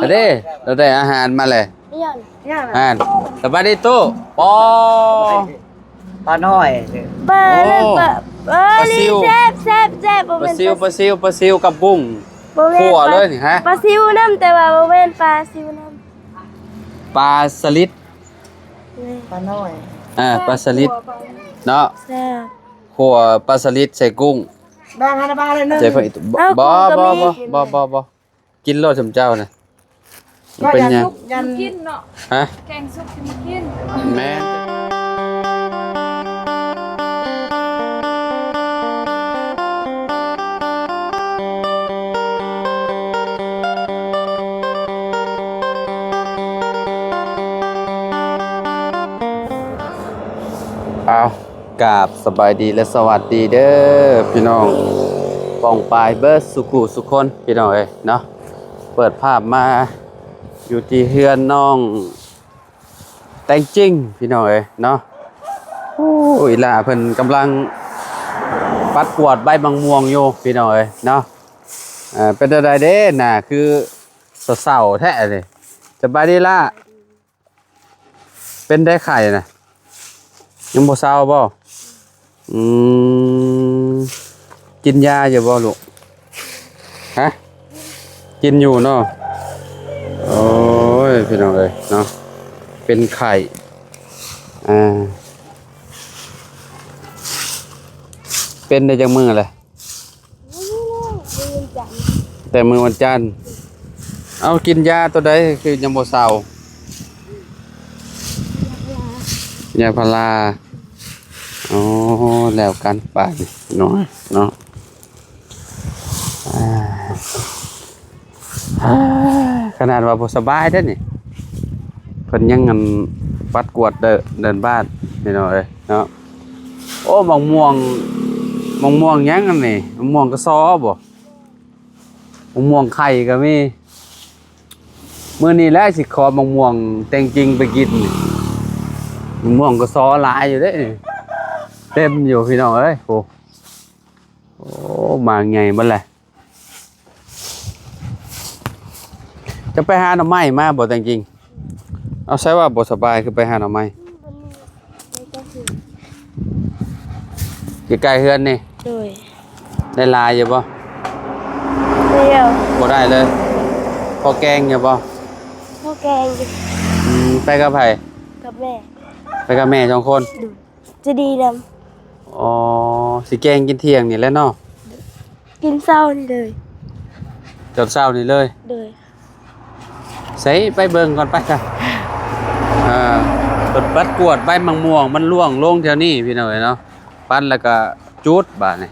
เราได้อาหารมาเลยย่างอาหารสบายดีตู้ปอ ปลาน้อย ปลาลิแซ่บปลาซิวกับบุ้งขั่วเลยนี่ฮะ ปลาซิวน้ำแต่ว่าโมเมนปลาซิวน้ำปลาสลิด ปลาน้อย ปลาสลิดเนาะ แซ่บ ขั่วปลาสลิดใส่กุ้ง บ้างฮะบ้างเลยนึง เจ๊เพิ่นบ่กินโลดสมเจ้าน่ะเป็นยัง ยัน กินเนาะ ฮะ แกงซุปกินกิน แม่เอากราบสบายดีและสวัสดีเด้อพี่น้องป้องปลายเบิร์ดสุกุสุคนพี่น้องเอ้ยเนาะเปิดภาพมาอยู่ที่เฮือนน้องแต่งจริงพี่น้องเอ้ยเนาะโอ้ยล่ะเพิ่นกำลังปัดกวาดใบบางม่วงอยู่พี่น้องเอ้ยเนาะเป็นอะไรเด้น่ะคือเศร้าๆแท้เลยสบายดีล่ะเป็นได้ไข่น่ะยังบ่เศร้าบ่กินยาอยู่บ่ลูกฮะกินอยู่เนาะโอ้ยพี่น้องเอ้ยเนาะเป็นไข่เป็นได้จังมื้อแหละแต่มื้อวันจันทร์เอากินยาตัวใดคือยังบ่เศร้ายาพาราอ๋อแล้วกันไปน้อยเนาะขนาดว่าบ่สบายเด้อนี่เพิ่นยังงันปัดกวาดเดินบ้านนี่เนาะเอ้ยเนาะโอ้มะม่วงยังอันนี้มะม่วงกระซอบ่มะม่วงไข่ก็มีมื้อนี้แหละสิขอมะม่วงแต่งจริงไปกินนี่มะม่วงกระซอหลายอยู่เด้เต็มอยู่พี่น้องเอ้ยโอ้มาไงบ่แหละจะไปหาหน่อไม้มาบ่แต่งจริงเอาใช่ว่าบ่สบายคือไปหาหน่อไม้ใกล้ๆเฮือนนี่ โดย ได้ลายอยู่บ่ เดียว บ่ได้เลยพอแกงอยู่บ่ ข้าวแกง ไปกับไผ กับแม่ ไปกับแม่สองคน จะดีน อ๋อสิแกงกินเที่ยงนี่แหละเนาะ ำกินเศร้านี่เลย จนเช้านี่เลย โดย ใส่ไปเบิ่งก่อนไปจ้ะปัดกวดใบมังม่วงมันร่วงลงแถวนี้พี่น้องเอ้ยเนาะปั้นแล้วก็จุดบาดนี่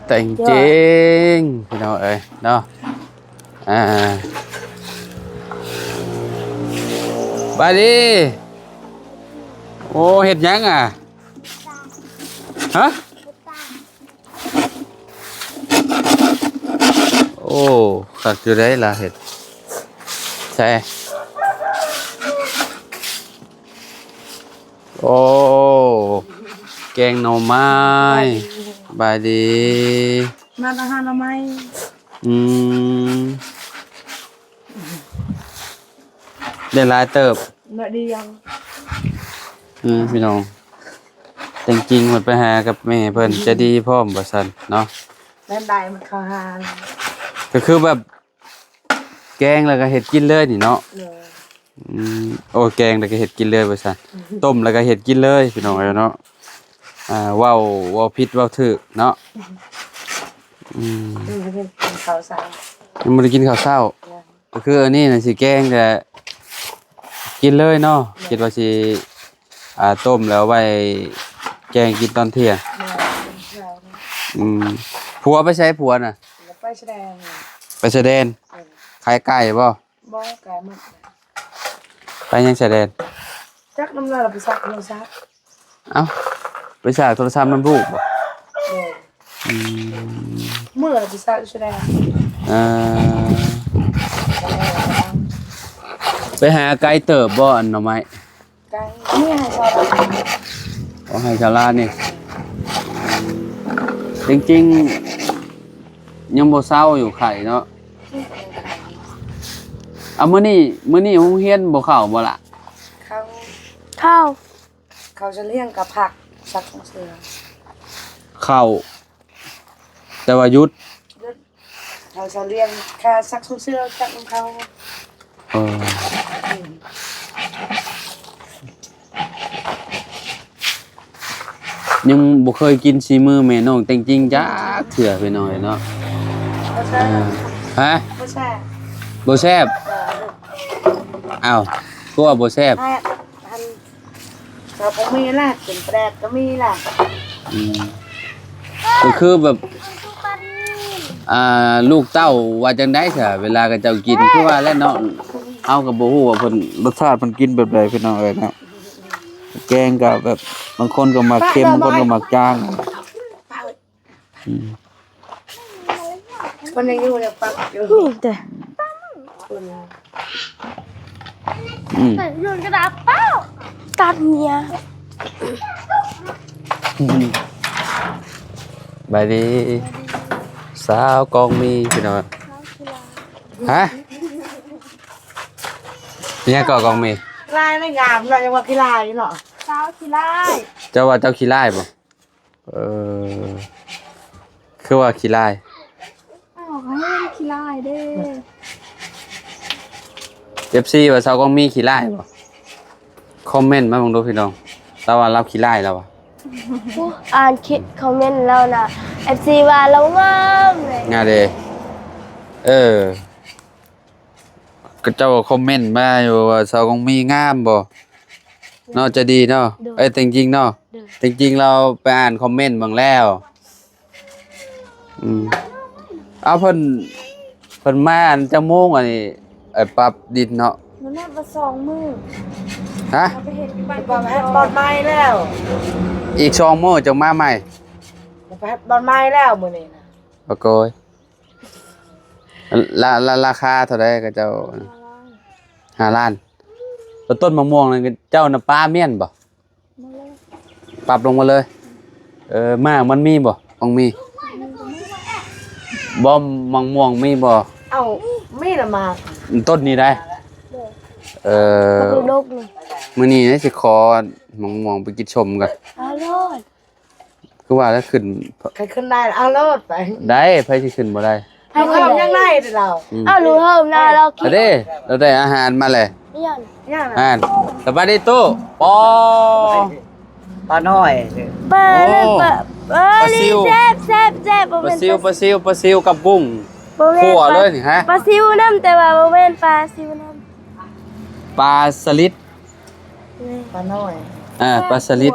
แต่งจริงพี่น้องเอ้ยเนาะบายดีโอ้เฮ็ดหยังอ่ะฮะโอ้ขัดอยู่ได้ล่ะเฮ็ดใช่โอ้แกงหน่อไม้บายดี มาอาหารละไม ได้หลายเติบ หน่อยดียัง พี่น้องจริงๆเพิ่นไปหากับแม่เพิ่นจะดีพร้อมบ่ซั่นเนาะ แม่ได้มันเข้าหา ก็คือแบบแกงแล้วก็เฮ็ดกินเลยนี่เนาะ เลย โอ้แกงแล้วก็เฮ็ดกินเลยว่าซั่นต้มแล้วก็เฮ็ดกินเลยพี่น้องเอ้ยเนาะเว้าผิดเว้าถูกเนาะข้าวสาร ยังบ่ได้กินข้าวเช้าก็คืออันนี้น่ะสิแกงแต่กินเลยเนาะคิดว่าสิต้มแล้วไว้แกงกินตอนเที่ยงผัวไปใช้ผัวน่ะ ไปแสดง ไปแสดงขายไก่บ่ บ่ไก่หมด ไปยังแสดง จักน้ำลายเราไปซักโทรศัพท์ เอ้าไปฉากโทรศัพท์มันบุกบ่ เมื่อเราไปซักแสดง ไปหาไก่เติบบ่อันหน่อไม้ ไก่นี่ให้ชอบ เอาให้ชาวลานี่จริงๆ ยังบ่เศร้าอยู่ไข่เนาะเอามื้อนี้โรงเรียนบ่เข้าบ่ล่ะ เขา เข้า เขาจะเลี้ยงกับผักสักของเสือ เข้าแต่ว่าหยุด เขาจะเลี้ยงค่าสักของเสือจักของเขา เออยังบ่เคยกินซีมือแม่น้องแต่งจริงจักเถื่อไปหน่อยเนาะ เขาใช่ ฮะ เขาใช่ บ่แซ่บอ้าวก็ว่าบ่แซ่บ ให้อันเราก็มีล่ะเป็นแปรก็มีล่ะ อืมก็คือแบบลูกเต้าว่าจังได๋ซะเวลาก็เจ้ากินคือว่าแล้วเนาะเอาก็บ่ฮู้ว่าเพิ่นรสชาติเพิ่นกินแบบใดพี่น้องเอ้ยเนาะแกงก็แบบบางคนก็มักเค็มบางคนก็มักจางอืม คนยังอยู่เนี่ยปักอยู่ นี่แต่ คน อืม โยนกระดาษเป้าตัดเมีย บายดีสาวกองมีพี่น้องฮะเนี่ยก็กองมี ลายไม่งามเรายังว่าขี้ลายเนาะ เช้าขี้ไล่ เจ้าว่าเจ้าขี้ร้ายบ่คือว่าขี้ร้าย อ้าวให้ขี้ไล่เด้ FC ว่าสาวกองมีขี้ร้ายบ่คอมเมนต์มาเบิ่งดูพี่น้องเราว่าเราขี้ร้ายแล้วอ่ะ อ่านคิดคอมเมนต์แล้วนะ FC ว่าเรางามเลย งาเดก็เจ้าก็คอมเมนต์มาอยู่ว่าสาวกองมีงามบ่เนาะจะดีเนาะแต่จริงๆเนาะจริงๆเราไปอ่านคอมเมนต์บางแล้วเอาเพิ่นมาอันจะโมงอันนี้ปรับดินเนาะ มันน่าจะ2 มื้อ ฮะ ไปเห็นอยู่บ้าน บอลแฮปบอลไม้แล้ว อีก2มื้อจังมาใหม่ แฮปบอลไม้แล้วมื้อนี้นะ บ่โกยราคาเท่าใดก็เจ้า5 ล้านแล้วต้นมะม่วงนั่นก็เจ้าน่ะปลาเมี่ยนบ่ปรับลงมาเลยมากมันมีบ่ต้องมีบ่มะม่วงมีบ่ เอ้ามีละมา ต้นนี้ได้มันคือโลกนี่ มื้อนี้สิขอมะม่วงไปกินชมกัน อร่อย คือว่าถ้าขึ้น ใครขึ้นได้เอาโลดไป ได้ไผสิขึ้นบ่ได้ ให้เขายังได้เรา อ้าวรู้เพิ่มนะเราคิ เอา ด เด้เราได้อาหารมาเลย นี่ยัน ย่าง อาหารสบายดีตู้ปอ ปลาน้อย เปิดเลยเปิดปลาซิ นี่ ว แซ่บบ่ ป แม่ ลาน ซิวกับกุ้ง บ่แม่น คั่วเลยนี่ฮะ ปลาซิวน้ำแต่ว่าบ่แม่นปลาซิวน้ ปลาสลิด ปลาน้อย ปลาสลิด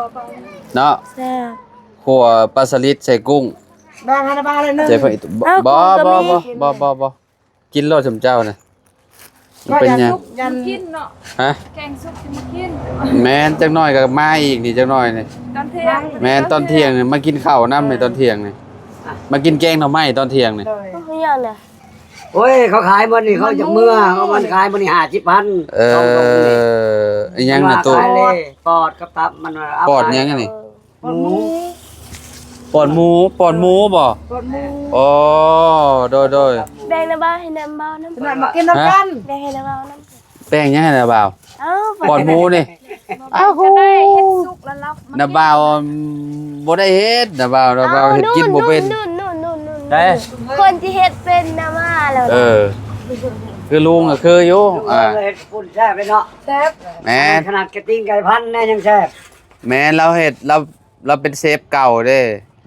เนาะ ำแซ่บ คั่วปลาสลิดใส่กุ้ง แบ่งให้บ้านเลยนึง ใจเพิ่นอีกบ่กินโลดสมเจ้าน่ะมันเป็นหยัง ยัน กินเนาะ ฮะ แกงซุปจะมากิน แม่นจักหน่อยก็มาอีกนี่จักหน่อยนี่ ตอนเที่ยง แม่นตอนเที่ยงนี่มากินข้าวนำในตอนเที่ยงนี่มากินแกงหน่อไม้ตอนเที่ยงนี่ เลย นี่ยันน่ะ โอ้ยเขาขายมันนี่เขาจากเมื่อเขามันขายมันนี่50,000 อิหยังน่ะตู้ ขายเลยปอดกับตับมันว่า ปอดหยังอันนี่ ปอดหมู ปอดหมูบ่ ปอดหมู อ๋อโดย แบ่งน้ำบ้าให้น้ำบ้าน้ำ ขนาดมากินน้ำกัน แบ่งให้น้ำบ้าน้ำ แป้งยังไงนะบ่าว เอ้า ปอดหมูนี่ จะได้เฮ็ดซุปแล้วรับ นะบ่าวบ่ได้เฮ็ดนะบ่าวเฮ็ดกินบ่เป็น นู่น ได้ คนที่เฮ็ดเป็นน้ำมาแล้ว คือลุงก็คืออยู่ เฮ็ดปุ่นแซ่บเลยเนาะ แซ่บ แม่น ขนาดกระติ้งไก่พันธุ์แน่ยังแซ่บ แม่นเราเฮ็ดเราเป็นเชฟเก่าเด้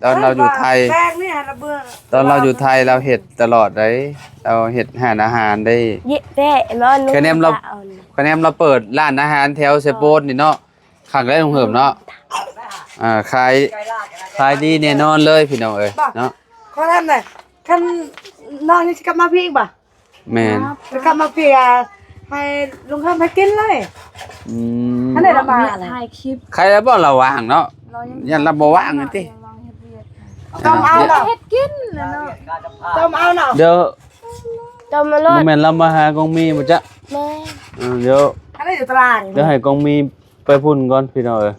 ตอนเราอยู่ไทย แป้งนี่ระเบิด ตอนเราอยู่ไทยเราเฮ็ดตลอดเลยเราเฮ็ดอาหารได้ เยะแป้มันนุ่ คะแนนเรา คะแนนเราเปิดร้านอาหารแถวเซโปนนี่เนาะข้างได้โรงเหิมเนาะขายดีแน่นอนเลยพี่น้องเอ้ยเนาะ ขอทำหน่อยคันน้องนี่จะกลับมาพี่อีกป่ะ แม่น จะกลับมาพี่ให้ลุงทำให้กินเลย อันไหนละมา ถ่ายคลิป ใครแล้วบ่เราว่างเนาะ เรายัง ยันเราบ่ว่างนั่นติ ลองเฮ็ดเวียด ต้มเอาเนาะ เฮ็ดกินแล้วเนาะ ต้มเอาเนาะ เดี๋ยว จอมมาโล บ่ ด แม่นเรามาหากองมีบ่จ๊ะ แม่ เดี๋ยว อันนี้อยู่ตาราง เดี๋ยวให้กองมีไปพุ่นก่อนพี่น้องเอ้ย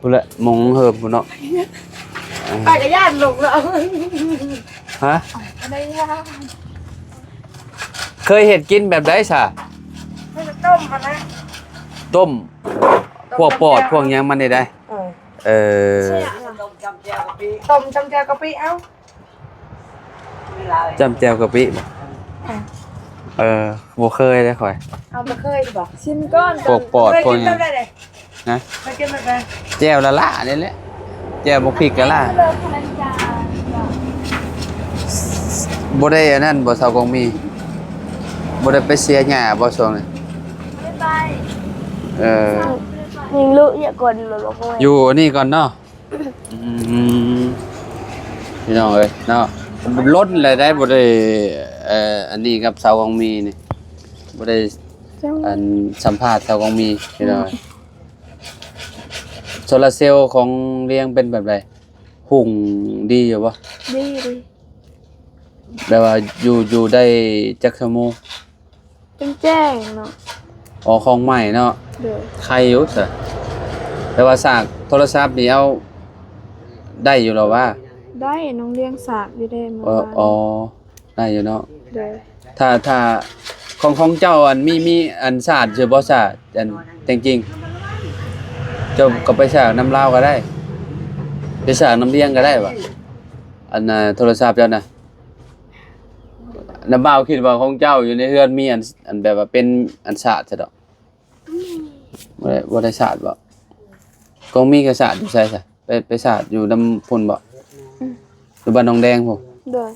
พุ่นแหละมงเหิมพุ่นเนาะ ไปกับญาติลุงเนาะ ฮ ฮะ บ่ได้ย่าง เคยเห็ดกินแบบได้ซะ ให้มันต้มมานะ ต้มพวกปอดพวกหยังมันได้ เออ เออ ต้มจำแจ่วกะปิ ต้มจำแจวกะปิเอ้า เวลา จำแจวกะปิบ่บ่เคยเลยข่อย เอาไปเคยดีบ่ ชิมก่อน พวกปอด เคย พวก กิน หยั แบ ง บใดเลย นะ เคยกินแบบใด แจวละล่านี่แหละแจวบ่พริกกะล่า เลิกพลังจา บ่ได้อันนั้นบ่เซากองมีบ่ได้ไปเสียหญ้าบ่ช่วงนี้ ไม่ไป เออ ยิงลุอย่ากดมันบอกว่า อยู่นี่ก่อนเนาะพี่น้องเอ้ยเนาะล้นเลยได้บ่ได้อันนี้กับเสากองมีนี่บ่ได้อันสัมภาษณ์เสากองมีพี่น้องเอ้ยโซลาร์เซลล์ของเรียงเป็นแบบใดหุ่งดีอยู่บ่ ดีดิ แบบว่าอยู่ได้จักชั่วโมง เป็นแจ้งเนาะ อ๋อของใหม่เนาะ เด้อ ใครอยู่ซะแต่ว่าสากโทรศัพท์นี่เอาได้อยู่แล้วว่า ได้น้องเลี้ยงสากอยู่ได้เมื่อวาน อ๋อได้อยู่เนาะ เด้อ ถ้าของเจ้าอันมีอันศาสตร์ชื่อบ่ศาสตร์อันจริงๆเจ้าก็ไปสากน้ำลาวก็ได้ไปสากน้ำเลี้ยงก็ได้ว่ะอันน่ะโทรศัพท์เจ้าน่ะน้ำบ่าวคิดว่าของเจ้าอยู่ในเรือนมีอันแบบว่าเป็นอันศาสตร์ซะดอกบ่ได้ศาสตร์บ่กองมีก็ศาสตร์อยู่ไสซะไปศาสตร์อยู่นำพุ่นบ่อยู่บ้านหนองแดงพุ่น เด้อ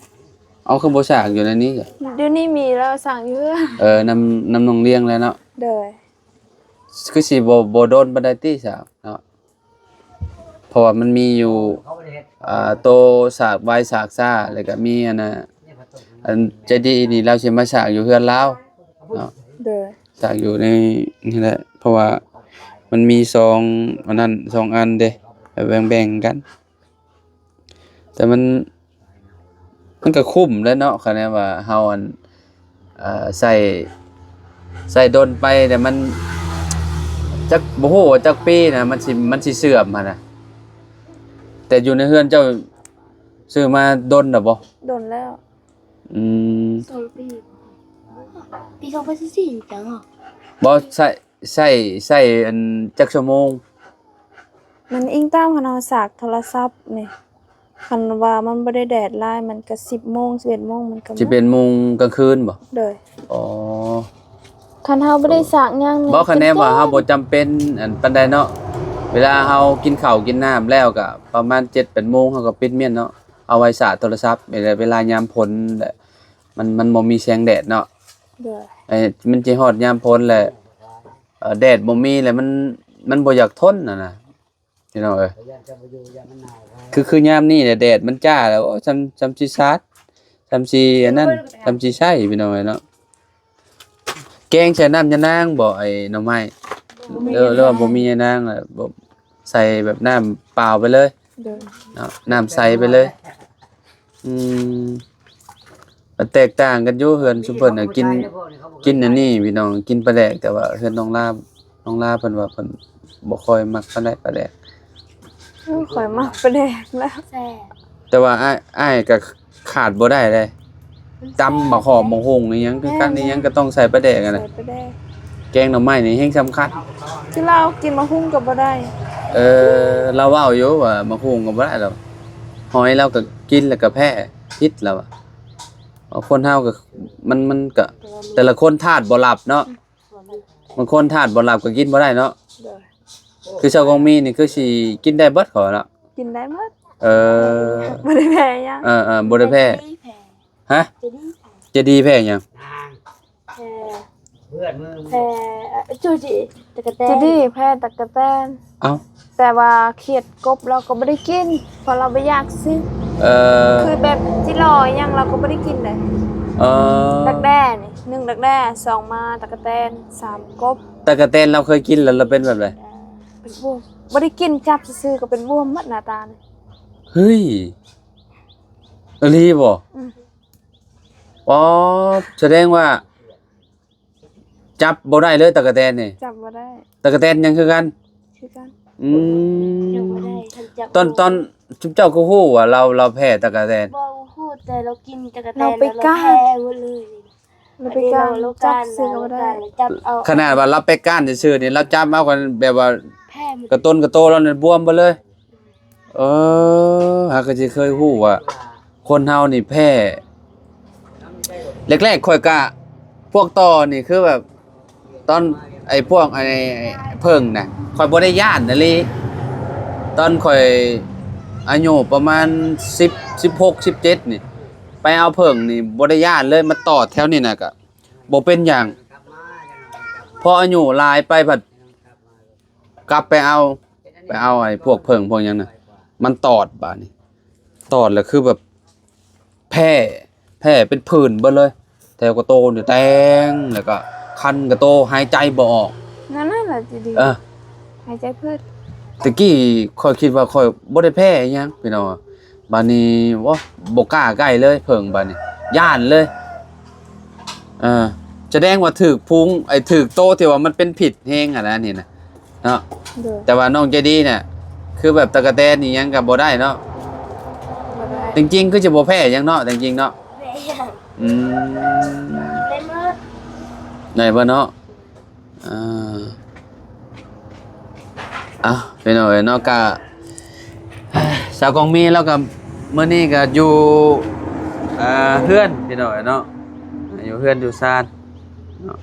เอาคือบ่ศาสตร์อยู่ในนี้จ้ะ เดี๋ยวนี้มีแล้วสั่งอยู่เด้อ น้ำหนองเลี้ยงแล้วเนาะ เด้อ คือสิบ่โดนปานใดติสาวเนาะเพราะว่ามันมีอยู่ เขาบ่ได้เฮ็ด โตสากใบสากซ่าแล้วก็มีอันน่ะอันใจดีนี่เราสิมาสากอยู่เฮือนลาวเนาะ เด้อ สากอยู่ในนี่แหละเพราะว่ามันมี2อันนั้น2อันเด้แบ่งๆกัน แต่มันก็คุ้มแล้วเนาะคะแนนว่าเฮาอันใส่ดนไปแต่มันจักบ่ฮู้ว่าจักปีนะมันสิเสื่อมหั่นน่ะแต่อยู่ในเฮือนเจ้าซื้อมาดนน่ะบ่ โดนแล้ว อืม 2 ปีปี2024จังอ่ะ บ่ใส่อันจักชั่วโมง มันอิงตามคันเอาสากโทรศัพท์นี่คันว่ามันบ่ได้แดดหลายมันก็10โมง11โมงมันก็หมด สิเป็นโมงกลางคืนบ่ เด้อ อ๋อ คันเฮาบ่ได้สากหยังนี่ บ่คะแนนว่าเฮาบ่จำเป็นอันปานใดเนาะเวลาเฮากินข้าวกินน้ำแล้วก็ประมาณ 7-8 โมงเฮาก็ปิดเมียนเนาะเอาไว้สาดโทรศัพท์เวลายามพ้นแหละมันบ่มีแสงแดดเนาะ เด้อ มันสิฮอดยามพ้นแหละแดดบ่มีแล้วมันบ่อยากทนน่ะพี่น้องเอ้ย ย่านจะบ่อยู่ย่านมันหนาว คือยามนี้เนี่ยแดดมันจ้าแล้วโอ้จำสิชาร์จจำสิอันนั้นจำสิใช้พี่น้องเอ้ยเนาะแกงใส่น้ำยะนางบ่ไอ้หน่อไม้หรือว่าบ่มียะนางล่ะบ่ใส่แบบน้ำเปล่าไปเลย เด้อ เนาะน้ำใสไปเลยอืมมันแตกต่างกันอยู่เฮือนซุเพิ่นน่ะกินอันนี้พี่น้องกินปลาแดกแต่ว่าเฮือนน้องลาเพิ่นว่าเพิ่นบ่ค่อยมักปลาแดก ข่อยมักไปแดกแล้ว แซ่ แต่ว่าอ้ายก็ขาดบ่ได้เลยตำบักหอมบักฮงนี่หยังคือกันนี่หยังก็ต้องใส่ปลาแดกอะ ใส่ นะ ไปแดก แกงหน่อไม้นี่แฮงสำคัญ ที่เรากินมะฮุ่งก็บ่ได้ เราเว้าอยู่ว่าบักฮงก็บ่ได้หรอกหอยเราก็กินแล้วก็แพ้พิษแล้วอะคนเฮาก็มันก็แต่ละคนธาตุบ่หลับเนาะบางคนธาตุบ่หลับก็กินบ่ได้เนาะ เด้อ คือชาวกองมีนี่คือสิกินได้เบิดเขาเนาะ กินได้หมด เออ บ่ได้แพ้หยัง บ่ได้แพ้ จะดีแผล ฮะ จะดีแผล จะดีแพ้หยัง แผล เพื่อนมือ แผลจูจิตะกะแตน จะดีแพ้ตะกะแตน เอ้า แต่ว่าเขียดกบเราก็บ่ได้กินเพราะเราบ่อยากซื้อ คือแบบที่ลอยหยังเราก็บ่ได้กินเลย ดักแด้นี่1ดักแด้2มาตะกะแตน3กบ ตะกะแตนเราเคยกินแล้วเราเป็นแบบไร เป็นบวมบ่ได้กินจับซื่อๆก็เป็นบวมหมดหน้าตานี่ เฮ้ยอลีบ่ อืม อ๋อแสดงว่า จับบ่ได้เลยตะกะแตนนี่ จับบ่ได้ ตะกะแตนยังคือกัน คือกัน อื ยัง ม บ่ได้ทันจับ ตอนจุ๊บเจ้าก็ฮู้ว่าเราแพ้ตะกะแตน บ่ฮู้ แต่เรากินตะกะแตน เราไป เรา ก้า แพ้หมดเลย เราไปการ เรา จั กา บ ร ซื้อก็บ่ได้ จับเอา ขนาดว่าเราไปก้านซื่อๆนี่เราจับเอากันแบบว่า แพ้หมด กระต้นกระโตแล้วเนี่ยบวมไปเลยหากก็จะเคยฮู้ว่าคนเฮานี่แพ้แรกๆข่อยกะพวกต่อนี่คือแบบตอนไอ้พวกไอ้เพิ่งน่ะข่อยบ่ได้ย่านนั่นเลยตอนข่อยอายุประมาณ10 16 17นี่ไปเอาเพิ่งนี่บ่ได้ย่านเลยมาต่อแถวนี่น่ะก็บ่เป็นหยังพออายุหลายไปบัดกลับไปเอาไอ้พวกเพิ่งพวกหยังน่ะมันตอดบาดนี้ตอดแล้วคือแบบแพ้เป็นผื่นเบิดเลยแถวกระโตนี่แตงแล้วก็คันกระโตหายใจบ่ออก นั่นแหละจะดีหายใจพืช ตะกี้ค่อยคิดว่าค่อยบ่ได้แพ้อิหยังพี่น้องบัดนี้บ่กล้าใกล้เลยเพิ่งบัดนี้ย่านเลยแสดงว่าถูกพุงไอ้ถูกโตที่ว่ามันเป็นผิดแฮงอ่ะนะนี่นะเนาะ โดย แต่ว่าน้องใจดีเนี่ยคือแบบตะกะแตนนี่ยังก็บ่ได้เนาะ บ่ได้ จริงๆคือจะบ่แพ้หยังเนาะจริงๆเนาะ แพ้อย่าง อืม เล่นมืด ไหนบ่เนาะพี่น้องเอ้ยเนาะก็สาวกองมีแล้วก็มื้อนี้ก็อยู่เฮือนพี่น้องเอ้ยเนาะอยู่เฮือนอยู่ซานเนาะ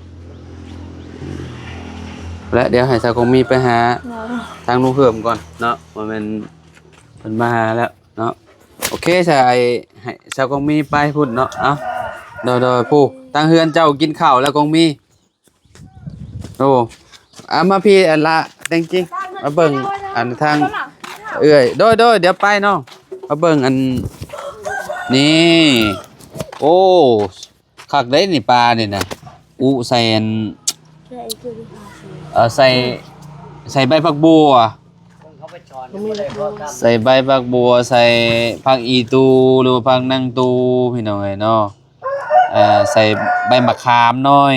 และเดี๋ยวให้สาวกองมีไปหา เนาะ ทางลุงเพิ่มก่อนเนาะว่ามันเพิ่นมาหาแล้วเนาะโอเคใช่ให้สาวกองมีไปพุ่นเนาะเอ้าโดยผู้ตั้งเฮือนเจ้ากินข้าวแล้วกองมีโอ้มาพี่อันละจริงๆมาเบิ่งอันทางเอื้อยโดยเดี๋ยวไปเนาะมาเบิ่งอันนี่โอ้คักได้นี่ปลานี่นะอุใส่อัน ใช่คือที่หาซื้อ ใส่ใบผักบัว เขาไปสอนไม่ได้พอครับ ใส่ใบผักบัวใส่ผักอีตูหรือว่าผักนางตูพี่น้องเอ้ยเนาะใส่ใบมะขามน้อย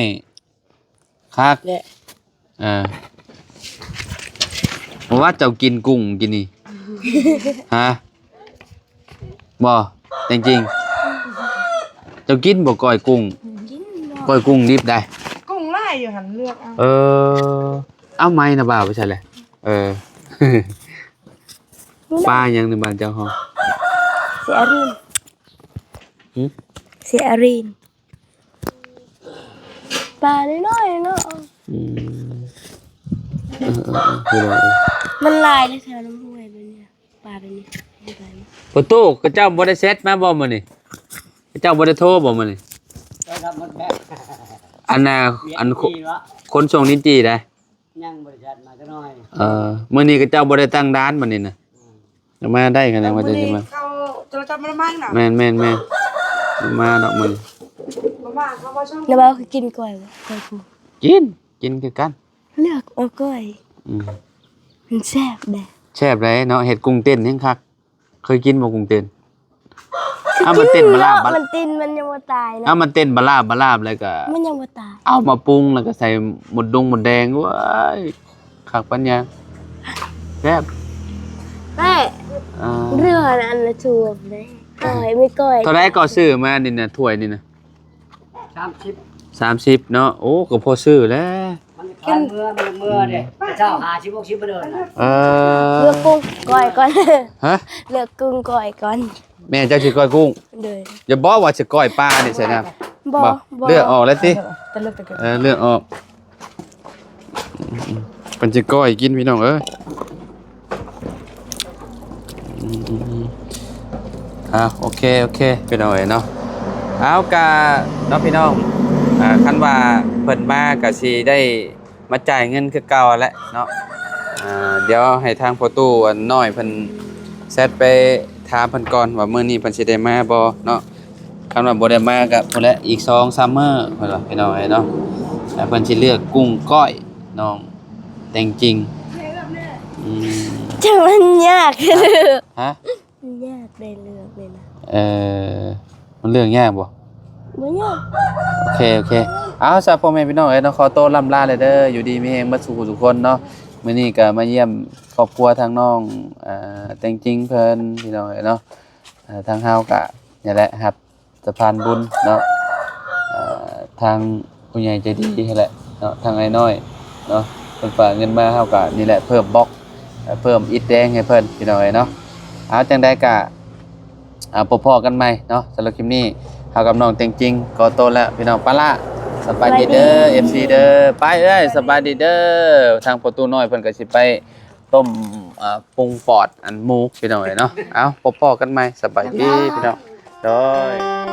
คักผมว่าเจ้ากินกุ้งกินนี่ ฮะบ่จริงๆเจ้ากินบ่ก้อยกุ้ง กินเนาะ ก้อยกุ้งดิบได้ กุ้งไล่อยู่หันเลือกเอา เอาไม้นะบ่าวไปใช่เลยปลายังในบ้านเจ้าฮอ เสียริน หืม เสียรินปลาน้อยๆเนาะ คือว่า มันลายในแถวน้ำห้วยเป็นเนี่ยปลาเป็นเนี่ยไม่ได้ไหม ประตูกระเจ้าบ่ได้เซ็ตมาบ่มื้อนี่กระเจ้าบ่ได้โทรบ่มื้อนี่ ได้รับหมดแบก อันน่ะอัน ปีละ คนส่งนิติได้ ยังบริษัทมาก็น้อย มื้อนี้กระเจ้าบ่ได้ตั้งร้านมื้อนี้น่ะจะมาได้กันยังว่าจะมา เขาจะจับมันมั่งน่ะ แม่นมาดอกมื้อนี้ มาม่าเขาว่าช่อง แล้วเราคือกินกล้วยบ่กล้วยกู กินคือกัน เลือกเอากล้วย อืม มันแซ่บแดะ แซ่บเลยเนาะเห็ดกุ้งเต้นแฮงคักเคยกินบ่กุ้งเต้นมันเต้นบลาบ มันตินมันยังบ่ตายนะ มันเต้นบลาบแล้วก็ มันยังบ่ตาย เอามาปรุงแล้วก็ใส่หมดแดงว้ายคักปัญญาแซ่บ แม่ อ่า เรืออันละชูบเลยก้อยไม่ก้อย เท่าไรก็ซื้อมานี่น่ะถ้วยนี่น่ะ 30 30เนาะโอ้ก็พอซื้อแล้ว มันขายเมื่อเด้เจ้า50 60บ่เดินน่ะ เลือกกุ้งก้อยก่อน ฮะ เลือกกุ้งก้อยก่อน แม่เจ้าสิก้อยกุ้ง เดิน อย่าบอกว่าสิก้อยปลานี่ใช่นะ บ่ เลือกออกแล้วติ แต่เลือกแต่เกิด เลือกออกเป็นสิก้อยกินพี่น้องเอ้ยโอเคพี่น้องเอ้ยเนาะเอากะเนาะพี่น้องคันว่าเพิ่นมาก็สิได้มาจ่ายเงินคือเก่าแหละเนาะเดี๋ยวให้ทางพ่อตู้อันน้อยเพิ่นแซดไปถามเพิ่นก่อนว่ามื้อนี้เพิ่นสิได้มาบ่เนาะคันว่าบ่ได้มาก็พุ่นแหละอีก2-3มื้อเพิ่นว่าพี่น้องเอ้ยเนาะแล้วเพิ่นสิเลือกกุ้งก้อยน้องแต่งจริงจะมันยากเลย ฮะ มันยากได้เลือกเลยนะ มันเรื่องยากบ่ บ่ยาก โอเคเอาซะพ่อแม่พี่น้องเอ้ยเนาะขอโตวล่ำลาเลยเด้ออยู่ดีมีแฮงบ่สุขทุกคนเนาะมื้อนี้ก็มาเยี่ยมครอบครัวทางน้องแต่งจริงเพิ่นพี่น้องเอ้ยเนาะทางเฮาก็ นี่แหละครับสะพานบุญเนาะทางผู้ใหญ่ใจดีนี่แหละเนาะทางไอ้น้อยเนาะเพิ่นฝากเงินมาเฮาก็นี่แหละเพิ่มบล็อกเพิ่มอิฐแดงให้เพิ่นพี่น้องเอ้ยเนาะเอาจังได๋ก็พบกันใหม่เนาะสำหรับคลิปนี้เฮากับน้องเต็งจริงก็โตแล้วพี่น้องปะละสบายดีเด้อ FC เด้อไปเอ้ยสบายดีเด้อทางประตูน้อยเพิ่นก็สิไปต้มปรุงปอดอันหมูพี่น้องเอ้ยเนาะเอาพบกันใหม่สบายดีพี่น้องโดย